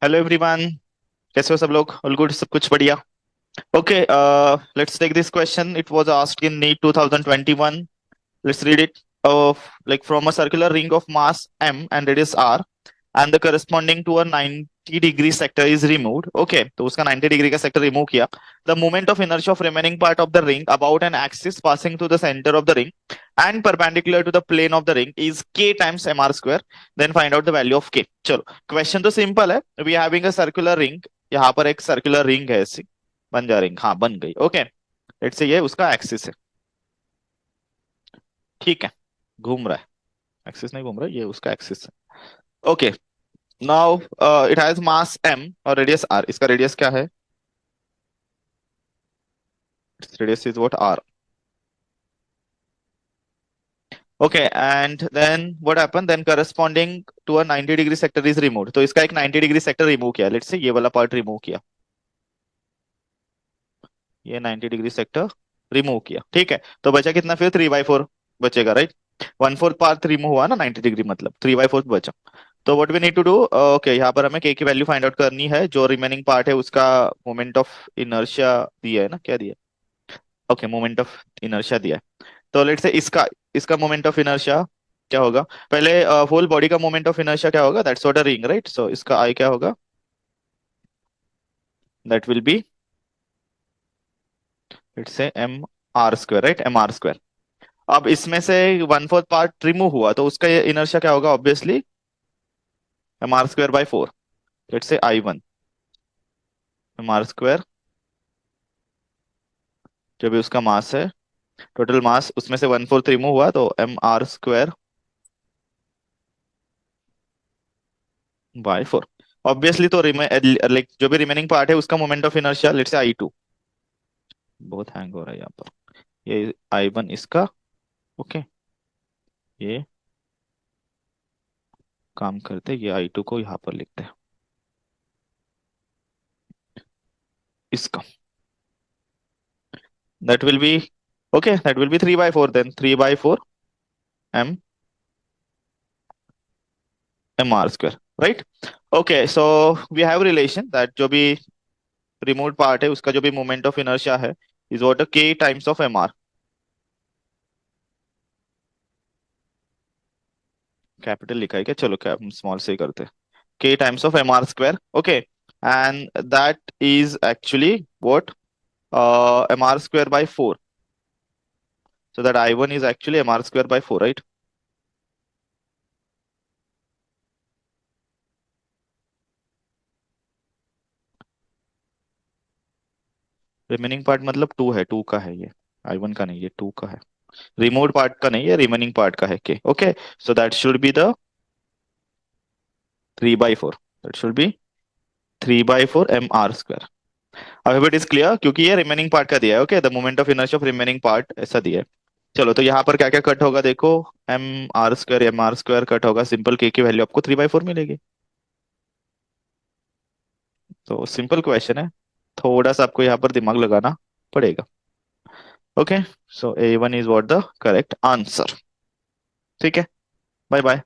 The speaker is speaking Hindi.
Hello everyone. कैसे हो सब लोग? ऑल गुड, सब कुछ बढ़िया। Okay, let's take this question. It was asked in NEET 2021. Let's read it. Like from a circular ring of mass m and radius r, and the corresponding to a 90 degree sector is removed. Okay, तो उसका 90 डिग्री का सेक्टर रिमूव किया. The moment of inertia of remaining part of the ring about an axis passing through the center of the ring and perpendicular to the plane of the ring is k times mr square. Then find out the value of k. चलो, क्वेश्चन तो सिंपल है. We having a circular ring. यहाँ पर एक सर्कुलर रिंग है ऐसी. बन जा रिंग, हाँ बन गई. ओके, लेट्स से ये उसका एक्सिस है. ठीक है, घूम रहा है. एक्सिस नहीं घूम रहा है, ये उसका एक्सिस है. Okay, now it has mass m और रेडियस r. इसका रेडियस क्या है? Radius is what? r. Okay, and then what happen? Then corresponding to a 90 degree sector is removed. तो इसका एक 90 डिग्री सेक्टर रिमूव किया. लेट्स से ये वाला पार्ट रिमूव किया. ये 90 डिग्री सेक्टर रिमूव किया. ठीक है, तो बचा कितना फिर? 3/4 बचेगा, राइट? 1/4 पार्ट रिमूव हुआ ना 90 डिग्री, मतलब 3/4 बचा. तो what we need to do? Okay, यहाँ पर हमें के की वैल्यू फाइंड आउट करनी है. जो रिमेनिंग पार्ट है उसका मोमेंट ऑफ इनर्शिया दिया है ना, क्या दिया? ओके, मोमेंट ऑफ इनर्शिया दिया है. तो लेट्स से इसका इसका मोमेंट ऑफ इनर्शिया क्या होगा? पहले होल बॉडी का मोमेंट ऑफ इनर्शिया क्या होगा? That's what a ring, right? So इसका आई क्या होगा? That will be, let's say M are square, right? M are square. अब इसमें से 1/4 पार्ट रिमूव हुआ तो उसका इनर्शिया क्या होगा? Obviously m are square by 4. Let's say I1 M R square, जो भी उसका मास है, टोटल मास, उसमें से 1/4 रिमूव हुआ तो m are square by 4. Obviously तो लाइक जो भी रिमेनिंग पार्ट है उसका moment of inertia, let's say I2. बहुत हैंग हो रहा है यहाँ पर. ये I1 इसका. ओके, ये काम करते, ये I2 को यहाँ पर लिखते हैं इसका. That will be, okay, that will be 3/4. Then 3/4 m m are square, right? Okay, so we have relation that जो भी रिमूव पार्ट है उसका जो भी मोमेंट ऑफ इनर्शिया है is what? K times of m r. Capital लिखा है क्या? चलो क्या, हम स्मॉल से ही करते हैं. K times of m are square. Okay, and that is actually what? M are square by 4. So that I1 is actually mr square by 4, right? Remaining part मतलब 2 है, 2 का है ये. I1 का नहीं, ये 2 का है. रिमूव्ड पार्ट का नहीं है, रिमेनिंग पार्ट का है k. Okay, so that should be the 3/4. That should be 3/4 m are square. अब इट इज क्लियर क्योंकि ये रिमेनिंग पार्ट का दिया है. Okay, the moment of inertia of remaining part ऐसा दिया है. चलो, तो यहाँ पर क्या क्या कट होगा देखो. एम आर स्क्वायर कट होगा. सिंपल के की वैल्यू आपको 3/4 मिलेगी. तो सिंपल क्वेश्चन है. थोड़ा सा आपको यहाँ पर दिमाग लगाना पड़ेगा. Okay, so A1 is what the correct answer. ठीक है, बाय बाय.